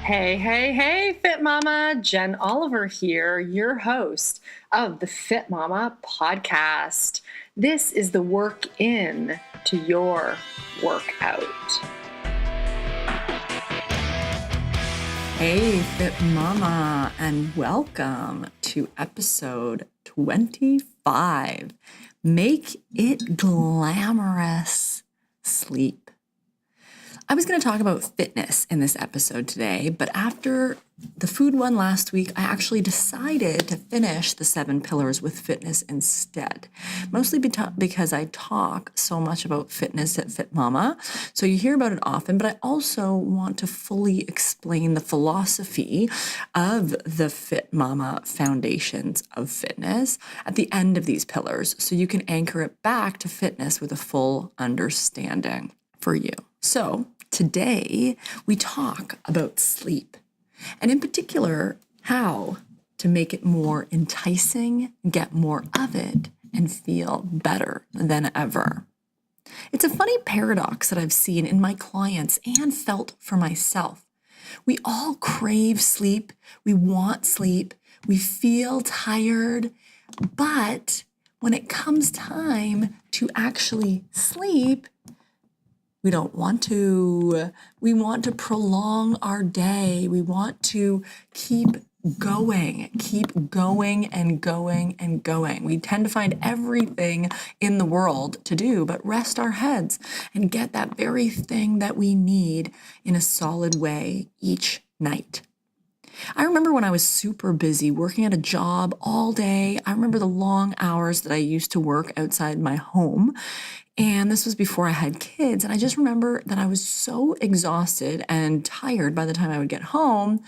Hey, hey, hey, Fit Mama. Jen Oliver here, your host of the Fit Mama podcast. This is the work in to your workout. Hey, Fit Mama, and welcome to episode 25. Make it glamorous sleep. I was going to talk about fitness in this episode today, but after the food one last week, I actually decided to finish the 7 pillars with fitness instead. Mostly because I talk so much about fitness at Fit Mama, so you hear about it often, but I also want to fully explain the philosophy of the Fit Mama foundations of fitness at the end of these pillars, so you can anchor it back to fitness with a full understanding for you. So today we talk about sleep, and in particular, how to make it more enticing, get more of it, and feel better than ever. It's a funny paradox that I've seen in my clients and felt for myself. We all crave sleep, we want sleep, we feel tired, but when it comes time to actually sleep, we don't want to. We want to prolong our day. We want to keep going and going and going. We tend to find everything in the world to do, but rest our heads and get that very thing that we need in a solid way each night. I remember when I was super busy working at a job all day. I remember the long hours that I used to work outside my home. And this was before I had kids. And I just remember that I was so exhausted and tired by the time I would get home.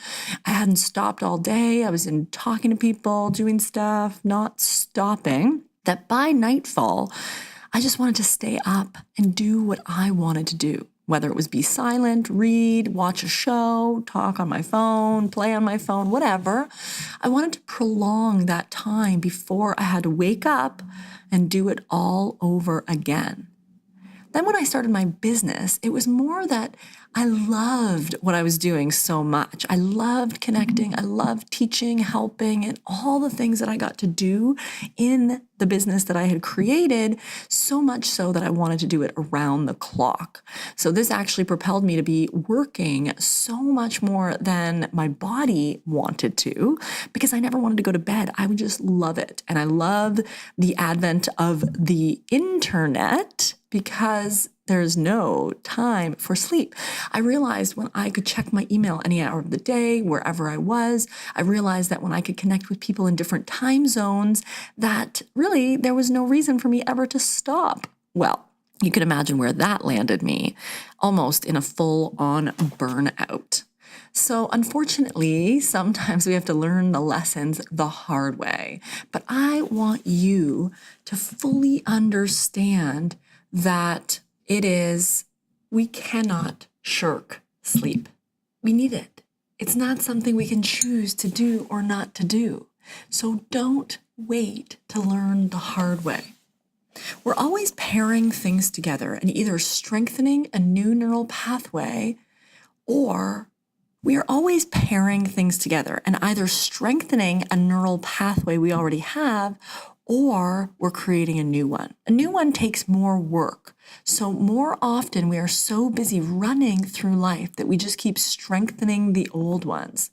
I hadn't stopped all day. I was in talking to people, doing stuff, not stopping, that by nightfall, I just wanted to stay up and do what I wanted to do. Whether it was be silent, read, watch a show, talk on my phone, play on my phone, whatever. I wanted to prolong that time before I had to wake up and do it all over again. Then when I started my business, it was more that I loved what I was doing so much. I loved connecting. I loved teaching, helping, and all the things that I got to do in the business that I had created, so much so that I wanted to do it around the clock. So this actually propelled me to be working so much more than my body wanted to, because I never wanted to go to bed. I would just love it. And I love the advent of the internet, because there's no time for sleep. I realized when I could check my email any hour of the day, wherever I was, I realized that when I could connect with people in different time zones, that really there was no reason for me ever to stop. Well, you can imagine where that landed me, almost in a full-on burnout. So unfortunately, sometimes we have to learn the lessons the hard way. But I want you to fully understand that we cannot shirk sleep. We need it. It's not something we can choose to do or not to do. So don't wait to learn the hard way. We're always pairing things together and either strengthening a new neural pathway, or we are always pairing things together and either strengthening a neural pathway we already have, or we're creating a new one. A new one takes more work. So more often we are so busy running through life that we just keep strengthening the old ones.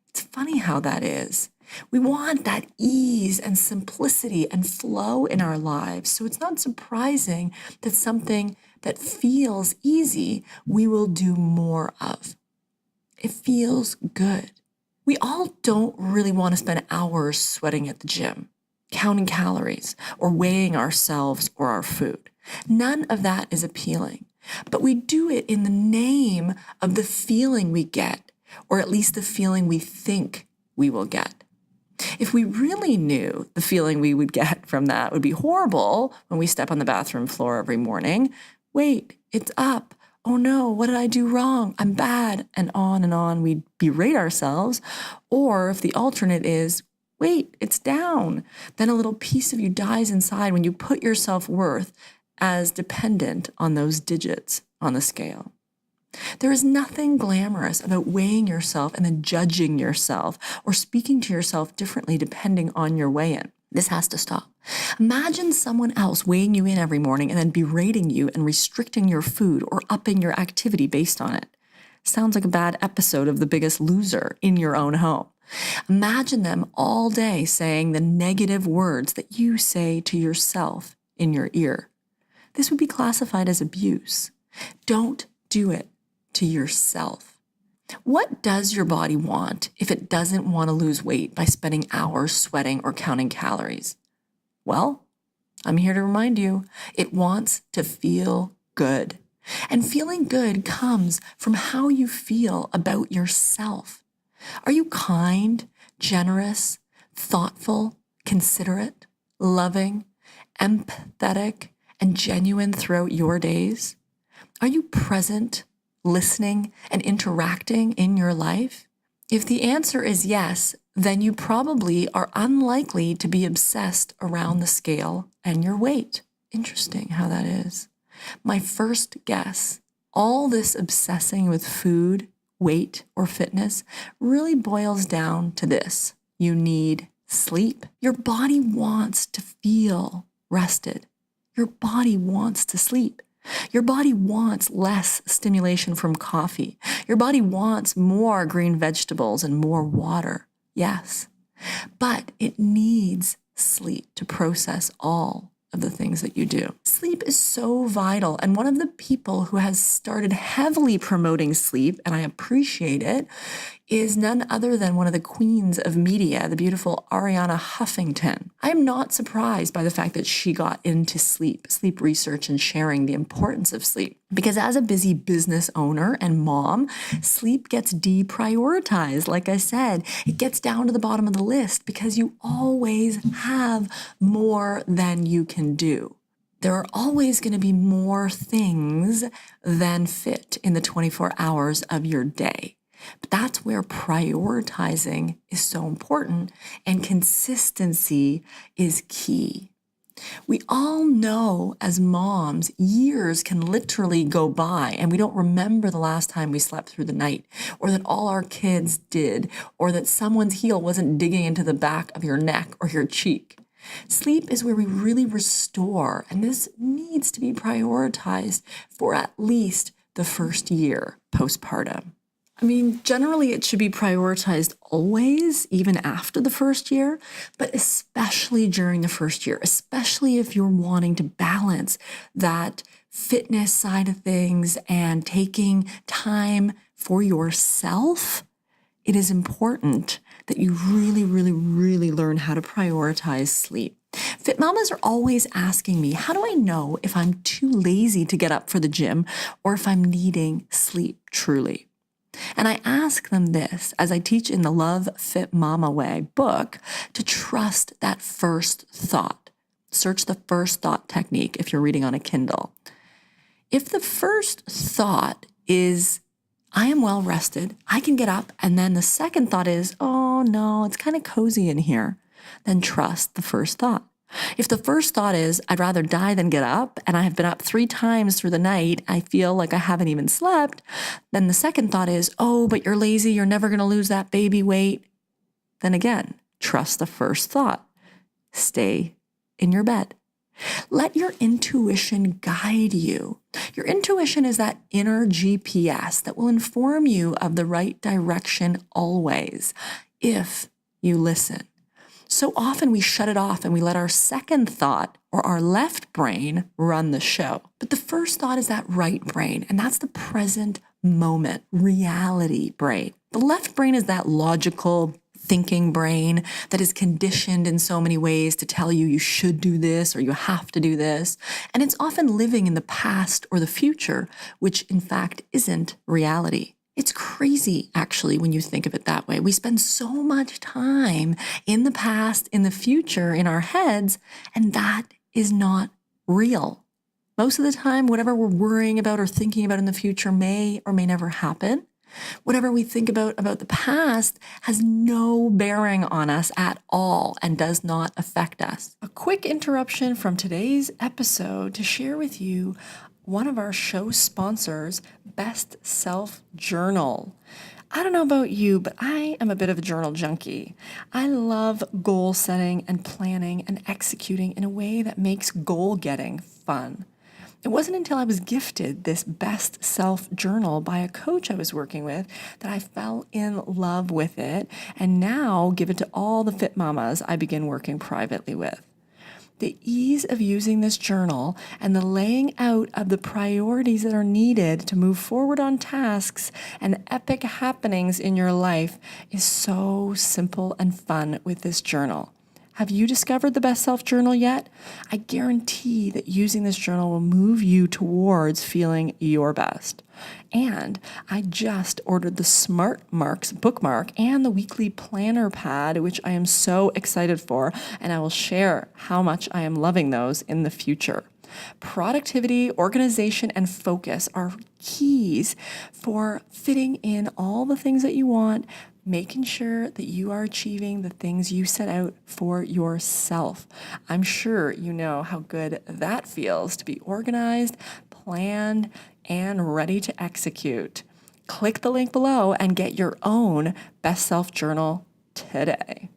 It's funny how that is. We want that ease and simplicity and flow in our lives. So it's not surprising that something that feels easy, we will do more of. It feels good. We all don't really want to spend hours sweating at the gym, counting calories, or weighing ourselves or our food. None of that is appealing, but we do it in the name of the feeling we get, or at least the feeling we think we will get. If we really knew the feeling we would get from that would be horrible when we step on the bathroom floor every morning, wait, it's up. Oh no, what did I do wrong? I'm bad. And on we'd berate ourselves. Or if the alternate is, wait, it's down, then a little piece of you dies inside when you put your self-worth as dependent on those digits on the scale. There is nothing glamorous about weighing yourself and then judging yourself or speaking to yourself differently depending on your weigh-in. This has to stop. Imagine someone else weighing you in every morning and then berating you and restricting your food or upping your activity based on it. Sounds like a bad episode of The Biggest Loser in your own home. Imagine them all day saying the negative words that you say to yourself in your ear. This would be classified as abuse. Don't do it to yourself. What does your body want if it doesn't want to lose weight by spending hours sweating or counting calories? Well, I'm here to remind you, it wants to feel good. And feeling good comes from how you feel about yourself. Are you kind, generous, thoughtful, considerate, loving, empathetic, and genuine throughout your days? Are you present, listening, and interacting in your life? If the answer is yes, then you probably are unlikely to be obsessed around the scale and your weight. Interesting how that is. My first guess, all this obsessing with food, weight, or fitness really boils down to this. You need sleep. Your body wants to feel rested. Your body wants to sleep. Your body wants less stimulation from coffee. Your body wants more green vegetables and more water. Yes, but it needs sleep to process all of the things that you do. Sleep is so vital. And one of the people who has started heavily promoting sleep, and I appreciate it, is none other than one of the queens of media, the beautiful Arianna Huffington. I'm not surprised by the fact that she got into sleep research and sharing the importance of sleep. Because as a busy business owner and mom, sleep gets deprioritized. Like I said, it gets down to the bottom of the list because you always have more than you can do. There are always going to be more things than fit in the 24 hours of your day. But that's where prioritizing is so important and consistency is key. We all know as moms, years can literally go by and we don't remember the last time we slept through the night, or that all our kids did, or that someone's heel wasn't digging into the back of your neck or your cheek. Sleep is where we really restore, and this needs to be prioritized for at least the first year postpartum. I mean, generally it should be prioritized always, even after the first year, but especially during the first year, especially if you're wanting to balance that fitness side of things and taking time for yourself. It is important that you really, really, really learn how to prioritize sleep. Fit mamas are always asking me, how do I know if I'm too lazy to get up for the gym or if I'm needing sleep truly? And I ask them this, as I teach in the Love Fit Mama Way book, to trust that first thought. Search the first thought technique if you're reading on a Kindle. If the first thought is, I am well rested, I can get up, and then the second thought is, oh no, it's kind of cozy in here, then trust the first thought. If the first thought is, I'd rather die than get up, and I have been up 3 times through the night, I feel like I haven't even slept, then the second thought is, oh, but you're lazy, you're never going to lose that baby weight. Then again, trust the first thought. Stay in your bed. Let your intuition guide you. Your intuition is that inner GPS that will inform you of the right direction always, if you listen. So often we shut it off and we let our second thought or our left brain run the show. But the first thought is that right brain, and that's the present moment, reality brain. The left brain is that logical, thinking brain that is conditioned in so many ways to tell you should do this or you have to do this. And it's often living in the past or the future, which in fact isn't reality. It's crazy, actually, when you think of it that way. We spend so much time in the past, in the future, in our heads, and that is not real. Most of the time, whatever we're worrying about or thinking about in the future may or may never happen. Whatever we think about the past has no bearing on us at all and does not affect us. A quick interruption from today's episode to share with you one of our show sponsors, Best Self Journal. I don't know about you, but I am a bit of a journal junkie. I love goal setting and planning and executing in a way that makes goal getting fun. It wasn't until I was gifted this Best Self Journal by a coach I was working with that I fell in love with it and now give it to all the fit mamas I begin working privately with. The ease of using this journal and the laying out of the priorities that are needed to move forward on tasks and epic happenings in your life is so simple and fun with this journal. Have you discovered the Best Self Journal yet? I guarantee that using this journal will move you towards feeling your best. And I just ordered the Smart Marks bookmark and the weekly planner pad, which I am so excited for, and I will share how much I am loving those in the future. Productivity, organization, and focus are keys for fitting in all the things that you want, making sure that you are achieving the things you set out for yourself. I'm sure you know how good that feels to be organized, planned, and ready to execute. Click the link below and get your own Best Self Journal today.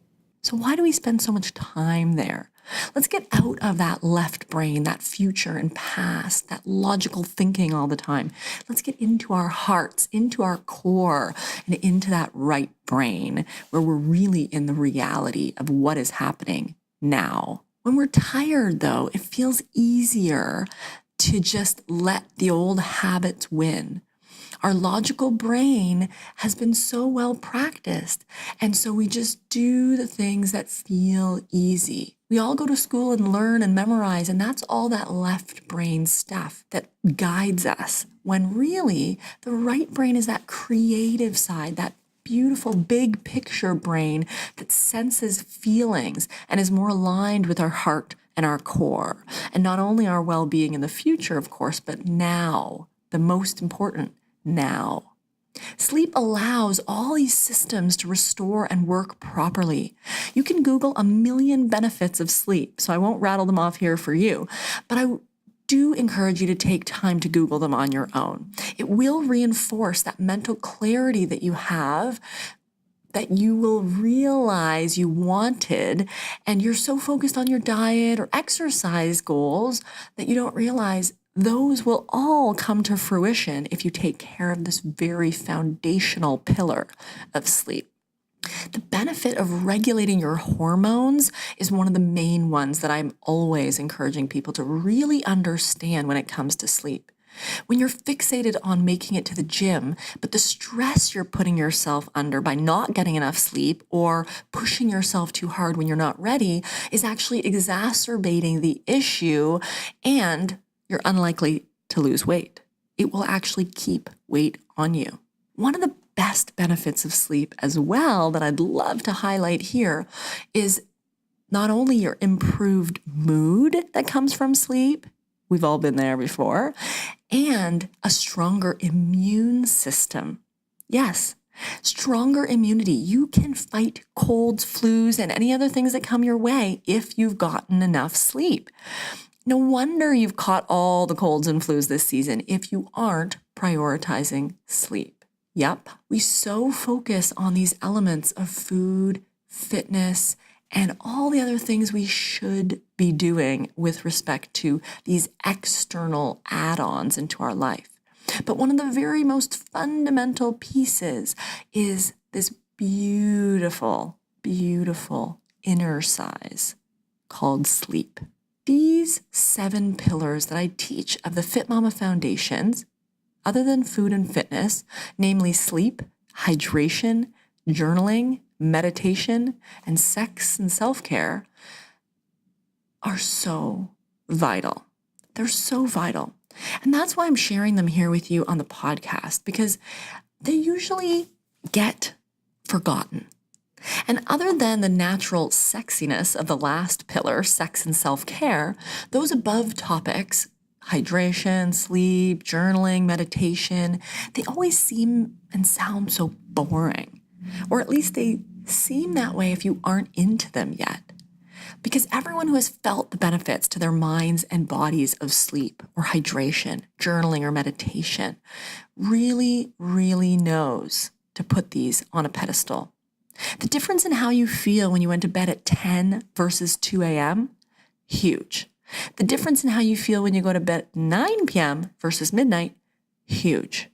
So why do we spend so much time there? Let's get out of that left brain, that future and past, that logical thinking all the time. Let's get into our hearts, into our core, and into that right brain where we're really in the reality of what is happening now. When we're tired, though, it feels easier to just let the old habits win. Our logical brain has been so well practiced, and so we just do the things that feel easy. We all go to school and learn and memorize, and that's all that left brain stuff that guides us, when really the right brain is that creative side, that beautiful big picture brain that senses feelings and is more aligned with our heart and our core. And not only our well-being in the future, of course, but now, the most important, now. Sleep allows all these systems to restore and work properly. You can Google a million benefits of sleep, so I won't rattle them off here for you, but I do encourage you to take time to Google them on your own. It will reinforce that mental clarity that you have, that you will realize you wanted, and you're so focused on your diet or exercise goals that you don't realize those will all come to fruition if you take care of this very foundational pillar of sleep. The benefit of regulating your hormones is one of the main ones that I'm always encouraging people to really understand when it comes to sleep. When you're fixated on making it to the gym, but the stress you're putting yourself under by not getting enough sleep or pushing yourself too hard when you're not ready is actually exacerbating the issue, and you're unlikely to lose weight. It will actually keep weight on you. One of the best benefits of sleep as well that I'd love to highlight here is not only your improved mood that comes from sleep, we've all been there before, and a stronger immune system. Yes, stronger immunity. You can fight colds, flus, and any other things that come your way if you've gotten enough sleep. No wonder you've caught all the colds and flus this season if you aren't prioritizing sleep. Yep, we so focus on these elements of food, fitness, and all the other things we should be doing with respect to these external add-ons into our life. But one of the very most fundamental pieces is this beautiful, beautiful inner size called sleep. These 7 pillars that I teach of the Fit Mama Foundations, other than food and fitness, namely sleep, hydration, journaling, meditation, and sex and self-care, are so vital. They're so vital. And that's why I'm sharing them here with you on the podcast, because they usually get forgotten. And other than the natural sexiness of the last pillar, sex and self-care, those above topics, hydration, sleep, journaling, meditation, they always seem and sound so boring. Or at least they seem that way if you aren't into them yet. Because everyone who has felt the benefits to their minds and bodies of sleep or hydration, journaling or meditation really, really knows to put these on a pedestal. The difference in how you feel when you went to bed at 10 versus 2 a.m., huge. The difference in how you feel when you go to bed at 9 p.m. versus midnight, huge.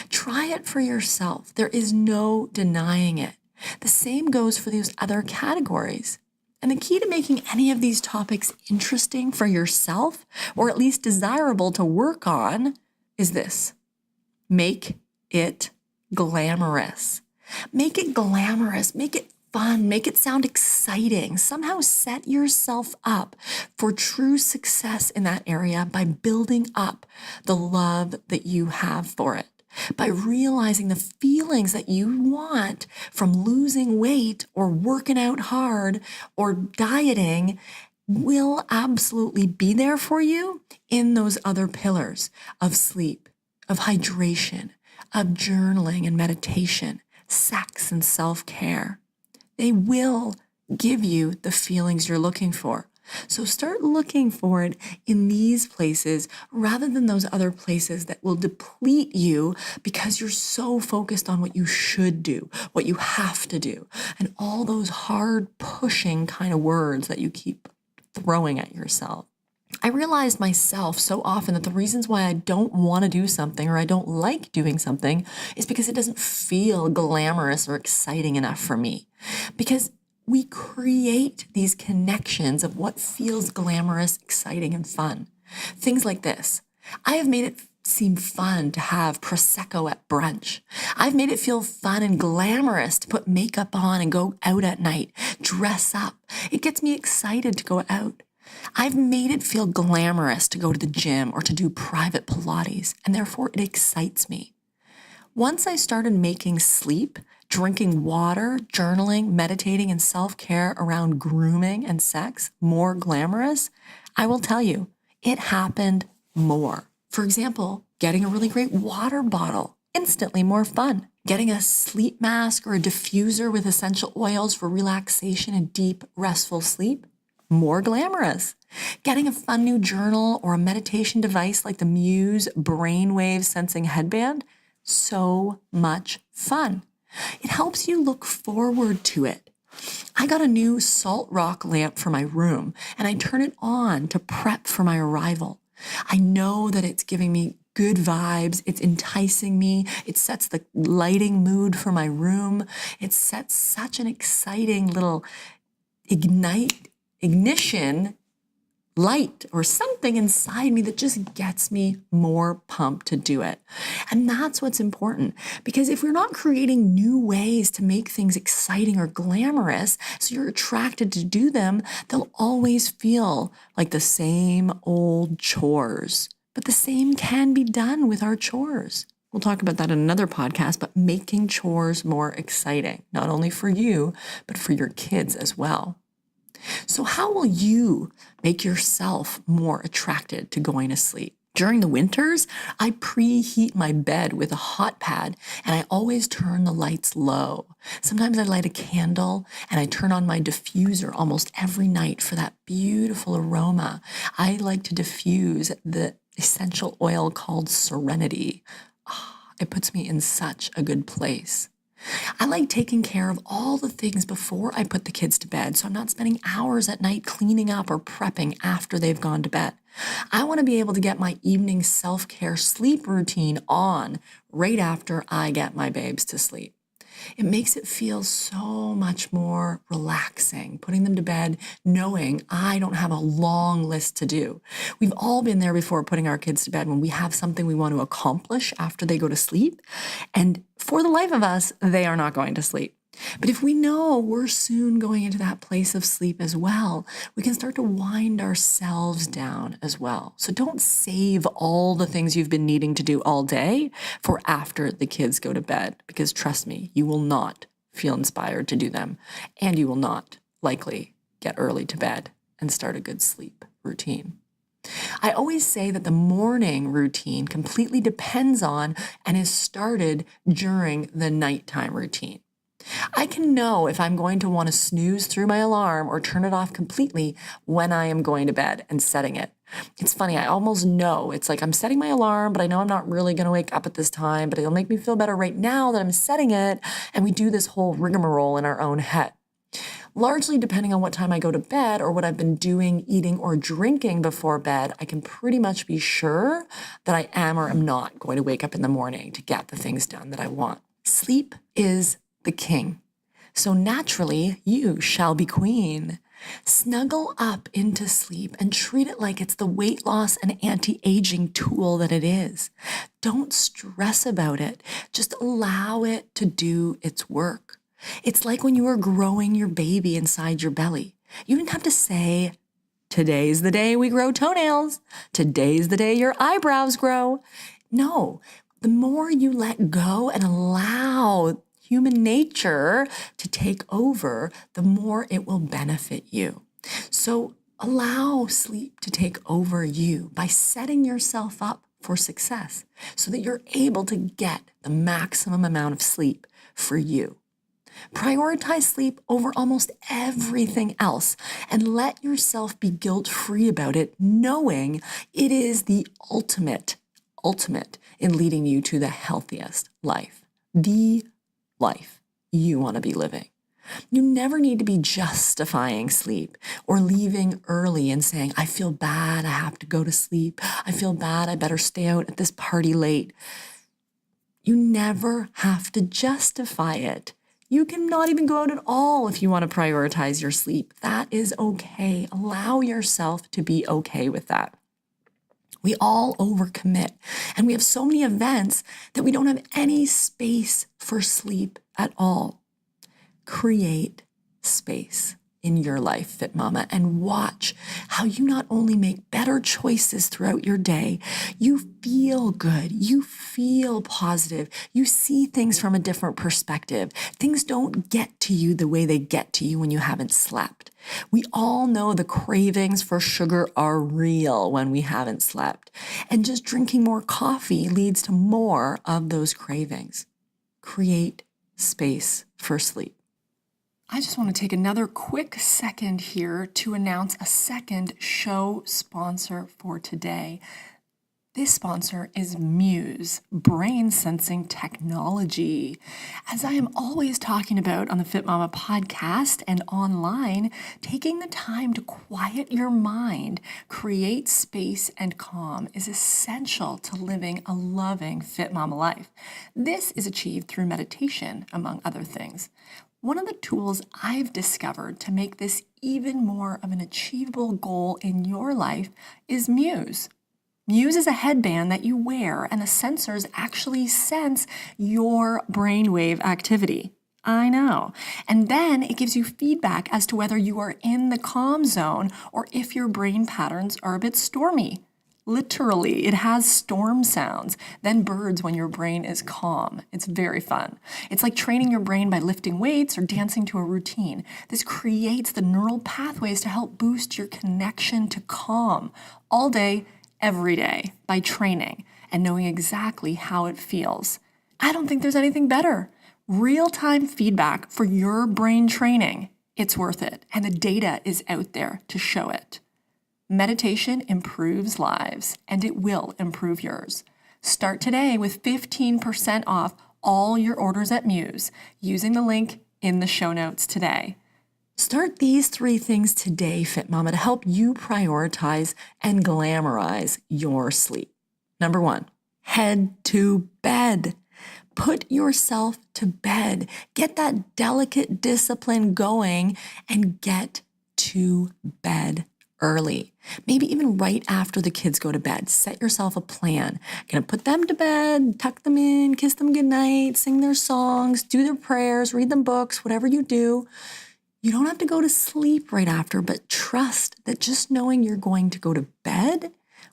Try it for yourself. There is no denying it. The same goes for these other categories. And the key to making any of these topics interesting for yourself, or at least desirable to work on, is this. Make it glamorous. Make it glamorous. Make it fun. Make it sound exciting. Somehow set yourself up for true success in that area by building up the love that you have for it. By realizing the feelings that you want from losing weight or working out hard or dieting will absolutely be there for you in those other pillars of sleep, of hydration, of journaling and meditation, sex and self-care. They will give you the feelings you're looking for. So start looking for it in these places rather than those other places that will deplete you because you're so focused on what you should do, what you have to do, and all those hard pushing kind of words that you keep throwing at yourself. I realized myself so often that the reasons why I don't want to do something or I don't like doing something is because it doesn't feel glamorous or exciting enough for me. Because we create these connections of what feels glamorous, exciting, and fun. Things like this. I have made it seem fun to have Prosecco at brunch. I've made it feel fun and glamorous to put makeup on and go out at night, dress up. It gets me excited to go out. I've made it feel glamorous to go to the gym or to do private Pilates, and therefore it excites me. Once I started making sleep, drinking water, journaling, meditating, and self-care around grooming and sex more glamorous, I will tell you, it happened more. For example, getting a really great water bottle, instantly more fun. Getting a sleep mask or a diffuser with essential oils for relaxation and deep, restful sleep, more glamorous. Getting a fun new journal or a meditation device like the Muse brainwave sensing headband, so much fun. It helps you look forward to it. I got a new salt rock lamp for my room, and I turn it on to prep for my arrival. I know that it's giving me good vibes. It's enticing me. It sets the lighting mood for my room. It sets such an exciting little ignition light or something inside me that just gets me more pumped to do it. And that's what's important, because if we're not creating new ways to make things exciting or glamorous, so you're attracted to do them, they'll always feel like the same old chores. But the same can be done with our chores. We'll talk about that in another podcast, but making chores more exciting, not only for you, but for your kids as well. So how will you make yourself more attracted to going to sleep? During the winters, I preheat my bed with a hot pad, and I always turn the lights low. Sometimes I light a candle, and I turn on my diffuser almost every night for that beautiful aroma. I like to diffuse the essential oil called Serenity. It puts me in such a good place. I like taking care of all the things before I put the kids to bed, so I'm not spending hours at night cleaning up or prepping after they've gone to bed. I want to be able to get my evening self-care sleep routine on right after I get my babes to sleep. It makes it feel so much more relaxing, putting them to bed knowing I don't have a long list to do. We've all been there before, putting our kids to bed when we have something we want to accomplish after they go to sleep. And for the life of us, they are not going to sleep. But if we know we're soon going into that place of sleep as well, we can start to wind ourselves down as well. So don't save all the things you've been needing to do all day for after the kids go to bed, because trust me, you will not feel inspired to do them, and you will not likely get early to bed and start a good sleep routine. I always say that the morning routine completely depends on and is started during the nighttime routine. I can know if I'm going to want to snooze through my alarm or turn it off completely when I am going to bed and setting it. It's funny, I almost know. It's like I'm setting my alarm, but I know I'm not really going to wake up at this time, but it'll make me feel better right now that I'm setting it. And we do this whole rigmarole in our own head. Largely depending on what time I go to bed or what I've been doing, eating, or drinking before bed, I can pretty much be sure that I am or am not going to wake up in the morning to get the things done that I want. Sleep is the king. So naturally, you shall be queen. Snuggle up into sleep and treat it like it's the weight loss and anti-aging tool that it is. Don't stress about it. Just allow it to do its work. It's like when you were growing your baby inside your belly. You didn't have to say, today's the day we grow toenails. Today's the day your eyebrows grow. No, the more you let go and allow human nature to take over, the more it will benefit you. So allow sleep to take over you by setting yourself up for success so that you're able to get the maximum amount of sleep for you. Prioritize sleep over almost everything else and let yourself be guilt-free about it, knowing it is the ultimate in leading you to the healthiest life, the life you want to be living. You never need to be justifying sleep or leaving early and saying, I feel bad, I have to go to sleep. I feel bad, I better stay out at this party late. You never have to justify it. You can not even go out at all if you want to prioritize your sleep. That is okay. Allow yourself to be okay with that. We all overcommit, and we have so many events that we don't have any space for sleep at all. Create space in your life, Fit Mama, and watch how you not only make better choices throughout your day, you feel good, you feel positive, you see things from a different perspective. Things don't get to you the way they get to you when you haven't slept. We all know the cravings for sugar are real when we haven't slept, and just drinking more coffee leads to more of those cravings. Create space for sleep. I just want to take another quick second here to announce a second show sponsor for today. This sponsor is Muse, brain sensing technology. As I am always talking about on the Fit Mama podcast and online, taking the time to quiet your mind, create space and calm is essential to living a loving Fit Mama life. This is achieved through meditation, among other things. One of the tools I've discovered to make this even more of an achievable goal in your life is Muse. Muse is a headband that you wear, and the sensors actually sense your brainwave activity. I know. And then it gives you feedback as to whether you are in the calm zone or if your brain patterns are a bit stormy. Literally, it has storm sounds, then birds when your brain is calm. It's very fun. It's like training your brain by lifting weights or dancing to a routine. This creates the neural pathways to help boost your connection to calm all day, every day by training and knowing exactly how it feels. I don't think there's anything better. Real-time feedback for your brain training. It's worth it, and the data is out there to show it. Meditation improves lives, and it will improve yours. Start today with 15% off all your orders at Muse using the link in the show notes today. Start these 3 things today, Fit Mama, to help you prioritize and glamorize your sleep. Number 1, head to bed. Put yourself to bed. Get that delicate discipline going and get to bed early. Maybe even right after the kids go to bed. Set yourself a plan. Gonna put them to bed, tuck them in, kiss them goodnight, sing their songs, do their prayers, read them books, whatever you do. You don't have to go to sleep right after, but trust that just knowing you're going to go to bed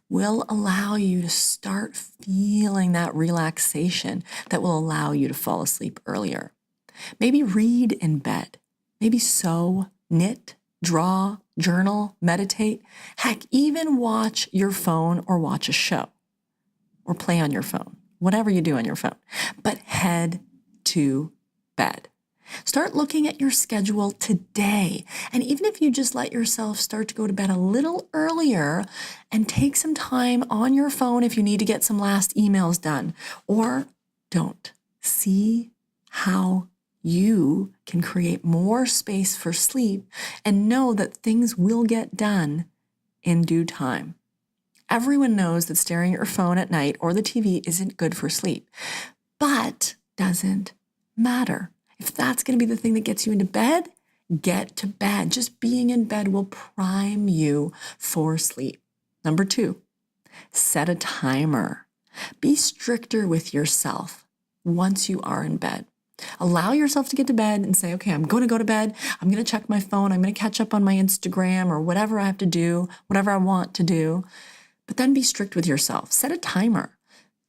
will allow you to start feeling that relaxation that will allow you to fall asleep earlier. Maybe read in bed. Maybe sew, knit, draw, journal, meditate. Heck, even watch your phone or watch a show or play on your phone, whatever you do on your phone. But head to bed. Start looking at your schedule today. And even if you just let yourself start to go to bed a little earlier and take some time on your phone if you need to get some last emails done, or don't. See how you can create more space for sleep and know that things will get done in due time. Everyone knows that staring at your phone at night or the TV isn't good for sleep, but doesn't matter. If that's going to be the thing that gets you into bed, get to bed. Just being in bed will prime you for sleep. Number 2, set a timer. Be stricter with yourself once you are in bed. Allow yourself to get to bed and say, okay, I'm going to go to bed. I'm going to check my phone. I'm going to catch up on my Instagram or whatever I have to do, whatever I want to do. But then be strict with yourself. Set a timer,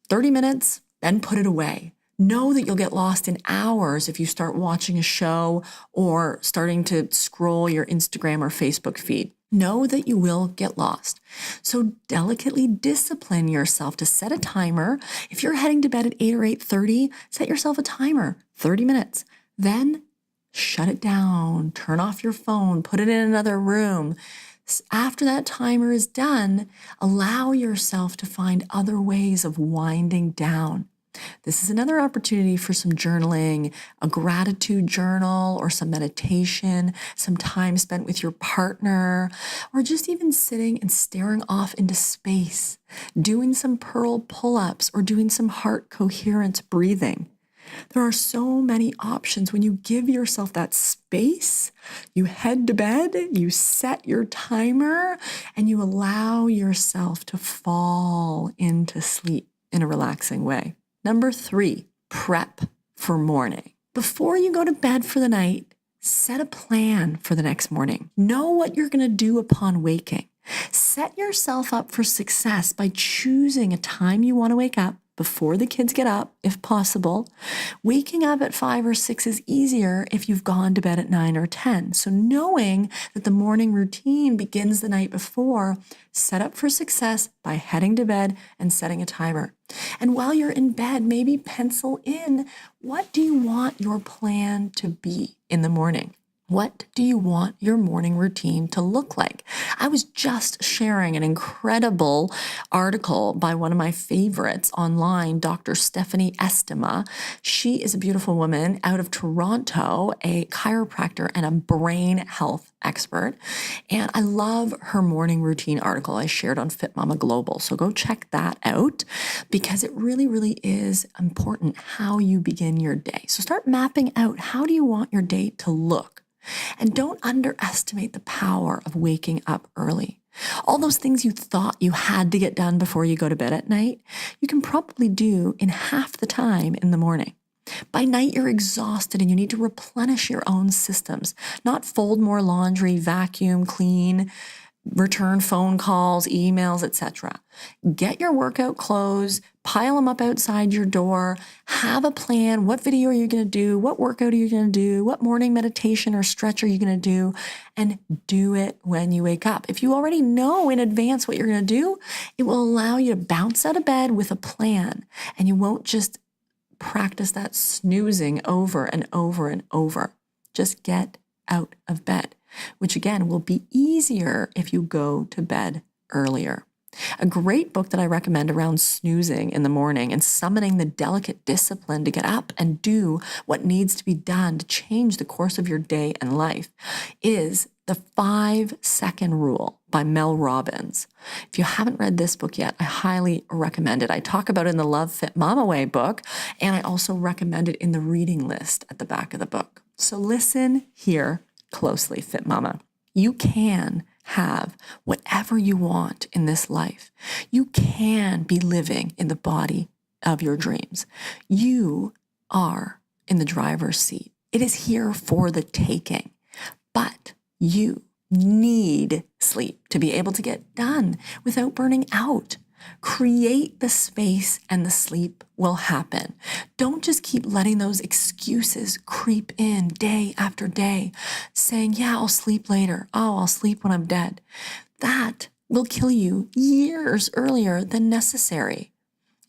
30 minutes, then put it away. Know that you'll get lost in hours if you start watching a show or starting to scroll your Instagram or Facebook feed. Know that you will get lost. So delicately discipline yourself to set a timer. If you're heading to bed at 8 or 8:30, set yourself a timer, 30 minutes. Then shut it down, turn off your phone, put it in another room. After that timer is done, allow yourself to find other ways of winding down. This is another opportunity for some journaling, a gratitude journal or some meditation, some time spent with your partner, or just even sitting and staring off into space, doing some pearl pull-ups or doing some heart coherence breathing. There are so many options when you give yourself that space. You head to bed, you set your timer, and you allow yourself to fall into sleep in a relaxing way. Number 3, prep for morning. Before you go to bed for the night, set a plan for the next morning. Know what you're going to do upon waking. Set yourself up for success by choosing a time you want to wake up before the kids get up, if possible. Waking up at 5 or 6 is easier if you've gone to bed at 9 or 10. So knowing that the morning routine begins the night before, set up for success by heading to bed and setting a timer. And while you're in bed, maybe pencil in, what do you want your plan to be in the morning? What do you want your morning routine to look like? I was just sharing an incredible article by one of my favorites online, Dr. Stephanie Estima. She is a beautiful woman out of Toronto, a chiropractor and a brain health expert. And I love her morning routine article I shared on Fit Mama Global. So go check that out because it really, really is important how you begin your day. So start mapping out, how do you want your day to look? And don't underestimate the power of waking up early. All those things you thought you had to get done before you go to bed at night, you can probably do in half the time in the morning. By night, you're exhausted and you need to replenish your own systems, not fold more laundry, vacuum, clean, return phone calls, emails, etc. Get your workout clothes, pile them up outside your door, have a plan. What video are you going to do? What workout are you going to do? What morning meditation or stretch are you going to do? And do it when you wake up. If you already know in advance what you're going to do, it will allow you to bounce out of bed with a plan, and you won't just practice that snoozing over and over and over. Just get out of bed, which again will be easier if you go to bed earlier. A great book that I recommend around snoozing in the morning and summoning the delicate discipline to get up and do what needs to be done to change the course of your day and life is The 5-Second Rule by Mel Robbins. If you haven't read this book yet, I highly recommend it. I talk about it in the Love Fit Mama Way book, and I also recommend it in the reading list at the back of the book. So listen here closely, Fit Mama. You can have whatever you want in this life. You can be living in the body of your dreams. You are in the driver's seat. It is here for the taking, but you need sleep to be able to get done without burning out. Create the space and the sleep will happen. Don't just keep letting those excuses creep in day after day, saying, yeah, I'll sleep later. Oh, I'll sleep when I'm dead. That will kill you years earlier than necessary.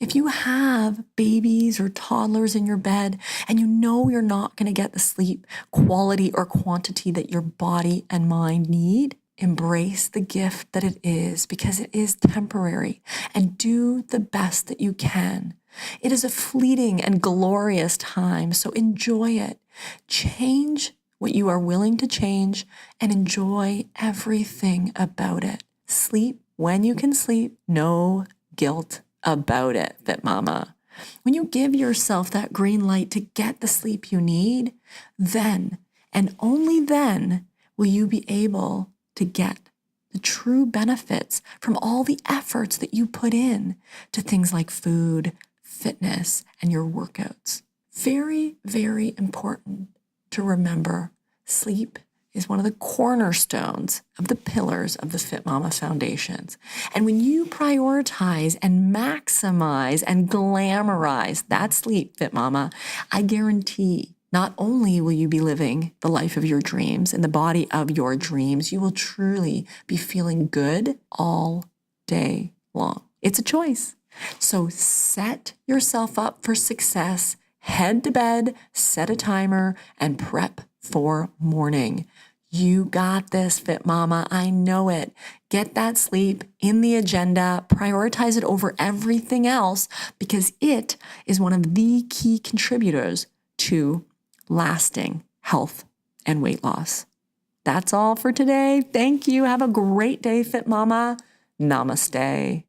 If you have babies or toddlers in your bed and you know you're not going to get the sleep quality or quantity that your body and mind need, embrace the gift that it is, because it is temporary, and do the best that you can. It is a fleeting and glorious time, so enjoy it. Change what you are willing to change and enjoy everything about it. Sleep when you can sleep, no guilt about it, Fit Mama. When you give yourself that green light to get the sleep you need, then and only then will you be able to get the true benefits from all the efforts that you put in to things like food, fitness, and your workouts. Very, very important to remember. Sleep is one of the cornerstones of the pillars of the Fit Mama foundations. And when you prioritize and maximize and glamorize that sleep, Fit Mama, I guarantee not only will you be living the life of your dreams in the body of your dreams, you will truly be feeling good all day long. It's a choice. So set yourself up for success. Head to bed, set a timer, and prep for morning. You got this, Fit Mama. I know it. Get that sleep in the agenda. Prioritize it over everything else, because it is one of the key contributors to lasting health and weight loss. That's all for today. Thank you. Have a great day, Fit Mama. Namaste.